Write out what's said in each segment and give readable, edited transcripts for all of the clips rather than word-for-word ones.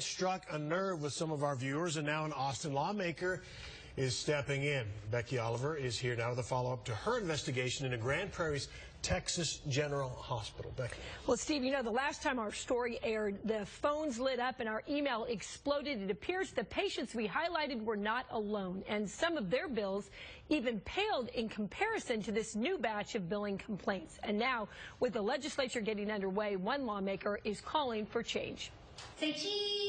Struck a nerve with some of our viewers, and now an Austin lawmaker is stepping in. Becky Oliver is here now with a follow-up to her investigation into Grand Prairie's Texas General Hospital. Becky. Well, Steve, you know, the last time our story aired, the phones lit up and our email exploded. It appears the patients we highlighted were not alone, and some of their bills even paled in comparison to this new batch of billing complaints. And now, with the legislature getting underway, one lawmaker is calling for change. Say cheese.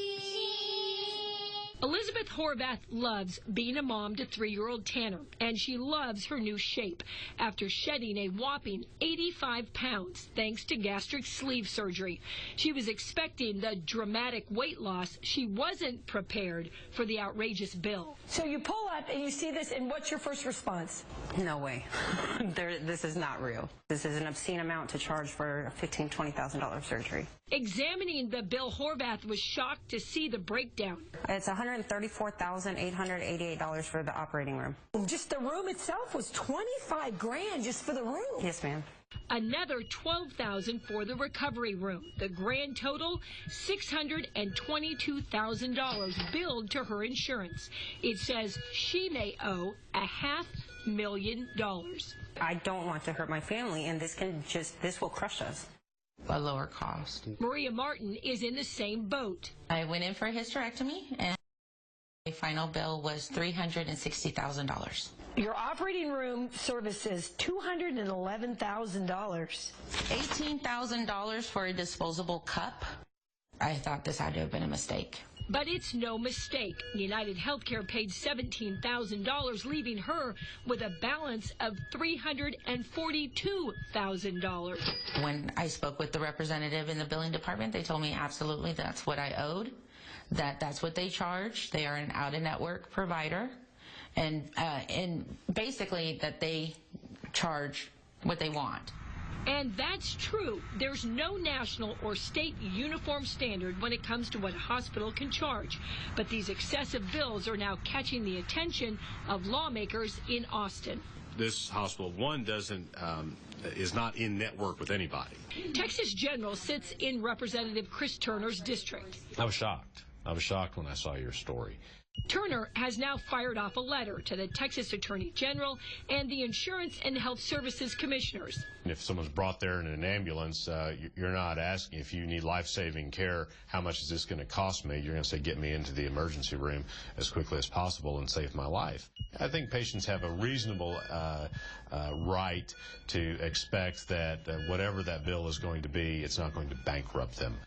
Elizabeth Horvath loves being a mom to 3-year-old Tanner, and she loves her new shape after shedding a whopping 85 pounds thanks to gastric sleeve surgery. She was expecting the dramatic weight loss. She wasn't prepared for the outrageous bill. So you pull up and you see this, and what's your first response? No way. This is not real. This is an obscene amount to charge for a $15,000 to $20,000 surgery. Examining the bill, Horvath was shocked to see the breakdown. It's $134,888 for the operating room. Just the room itself was $25 grand just for the room. Yes, ma'am. Another $12,000 for the recovery room. The grand total, $622,000 billed to her insurance. It says she may owe $500,000. I don't want to hurt my family, and this will crush us. A lower cost. Maria Martin is in the same boat. I went in for a hysterectomy, and my final bill was $360,000. Your operating room services $211,000. $18,000 for a disposable cup. I thought this had to have been a mistake. But it's no mistake. United Healthcare paid $17,000, leaving her with a balance of $342,000. When I spoke with the representative in the billing department, they told me absolutely that's what I owed, that's what they charge. They are an out-of-network provider, and basically that they charge what they want. And that's true. There's no national or state uniform standard when it comes to what a hospital can charge. But these excessive bills are now catching the attention of lawmakers in Austin. This hospital, is not in network with anybody. Texas General sits in Representative Chris Turner's district. I was shocked. I was shocked when I saw your story. Turner has now fired off a letter to the Texas Attorney General and the Insurance and Health Services Commissioners. If someone's brought there in an ambulance, you're not asking if you need life-saving care, how much is this going to cost me? You're going to say, get me into the emergency room as quickly as possible and save my life. I think patients have a reasonable right to expect that whatever that bill is going to be, it's not going to bankrupt them.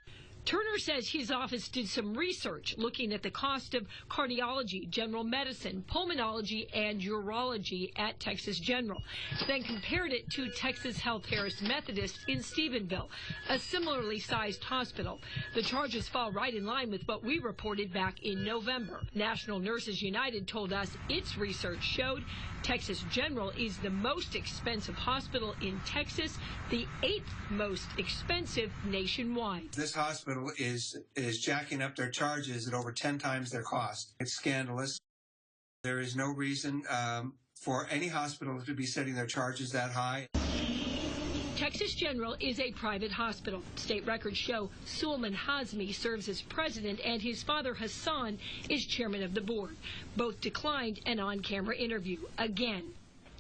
Turner says his office did some research looking at the cost of cardiology, general medicine, pulmonology, and urology at Texas General, then compared it to Texas Health Harris Methodist in Stephenville, a similarly sized hospital. The charges fall right in line with what we reported back in November. National Nurses United told us its research showed Texas General is the most expensive hospital in Texas, the 8th most expensive nationwide. This hospital is jacking up their charges at over 10 times their cost. It's scandalous. There is no reason for any hospital to be setting their charges that high. Texas General is a private hospital. State records show Sulman Hazmi serves as president and his father Hassan is chairman of the board. Both declined an on-camera interview again.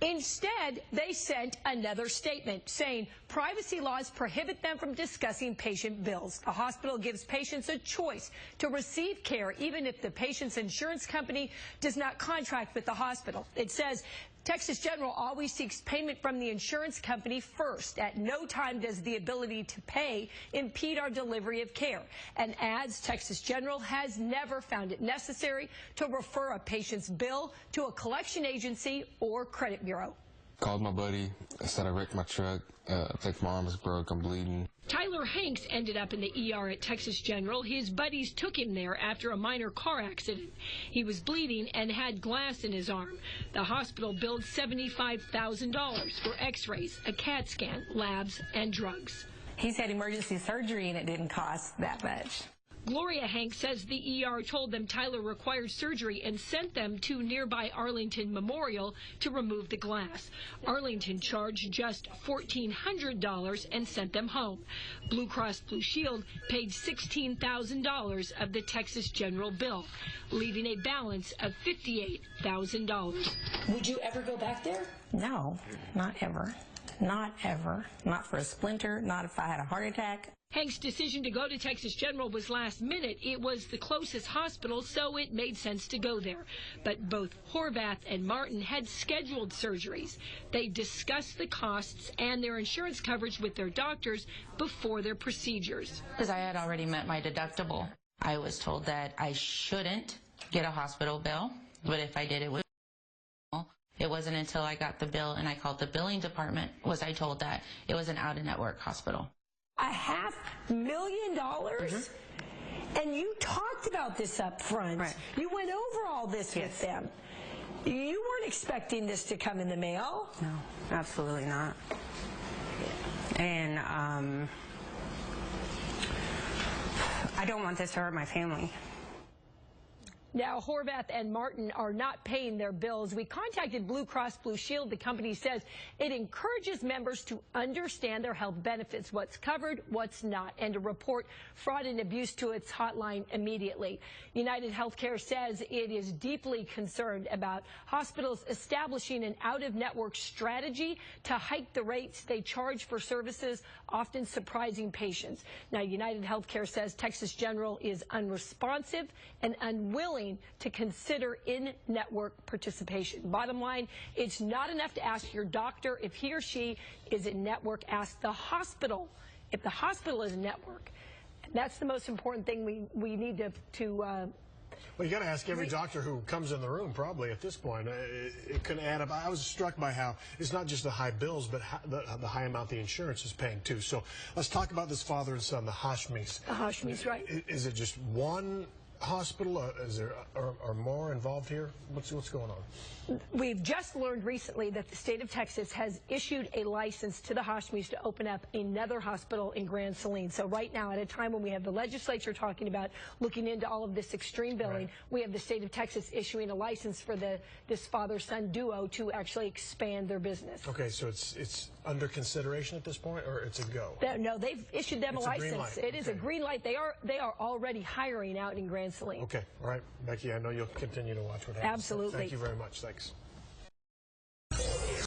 Instead, they sent another statement saying privacy laws prohibit them from discussing patient bills. The hospital gives patients a choice to receive care even if the patient's insurance company does not contract with the hospital. It says Texas General always seeks payment from the insurance company first. At no time does the ability to pay impede our delivery of care. And adds Texas General has never found it necessary to refer a patient's bill to a collection agency or credit bureau. Called my buddy. I said I wrecked my truck. I think my arm is broke. I'm bleeding. Tyler Hanks ended up in the ER at Texas General. His buddies took him there after a minor car accident. He was bleeding and had glass in his arm. The hospital billed $75,000 for x-rays, a CAT scan, labs, and drugs. He's had emergency surgery, and it didn't cost that much. Gloria Hank says the ER told them Tyler required surgery and sent them to nearby Arlington Memorial to remove the glass. Arlington charged just $1,400 and sent them home. Blue Cross Blue Shield paid $16,000 of the Texas General bill, leaving a balance of $58,000. Would you ever go back there? No, not ever. Not ever. Not for a splinter, not if I had a heart attack. Hank's decision to go to Texas General was last minute. It was the closest hospital, so it made sense to go there. But both Horvath and Martin had scheduled surgeries. They discussed the costs and their insurance coverage with their doctors before their procedures. Because I had already met my deductible. I was told that I shouldn't get a hospital bill, but if I did, it would. It wasn't until I got the bill and I called the billing department was I told that it was an out-of-network hospital. $500,000? And you talked about this up front. Right. You went over all this with them. You weren't expecting this to come in the mail. No, absolutely not. And I don't want this to hurt my family. Now, Horvath and Martin are not paying their bills. We contacted Blue Cross Blue Shield. The company says it encourages members to understand their health benefits, what's covered, what's not, and to report fraud and abuse to its hotline immediately. United Healthcare says it is deeply concerned about hospitals establishing an out-of-network strategy to hike the rates they charge for services, often surprising patients. Now, United Healthcare says Texas General is unresponsive and unwilling to consider in-network participation. Bottom line, it's not enough to ask your doctor if he or she is in network. Ask the hospital if the hospital is in network. And that's the most important thing we need to well, you got to ask every doctor who comes in the room probably at this point. It can add up. I was struck by how it's not just the high bills, but the high amount the insurance is paying too. So let's talk about this father and son, the Hashmis. The Hashmis, right. Is it just one hospital? Is there are more involved here? What's going on? We've just learned recently that the state of Texas has issued a license to the Hashmis to open up another hospital in Grand Saline. So right now, at a time when we have the legislature talking about looking into all of this extreme billing, we have the state of Texas issuing a license for this father-son duo to actually expand their business. Okay, so it's under consideration at this point, or it's a go? No, they've issued them a license. It is a Okay. green light. They are already hiring out in Grand Saline. Okay, all right, Becky, I know you'll continue to watch what happens. Absolutely. Thank you very much. Thanks.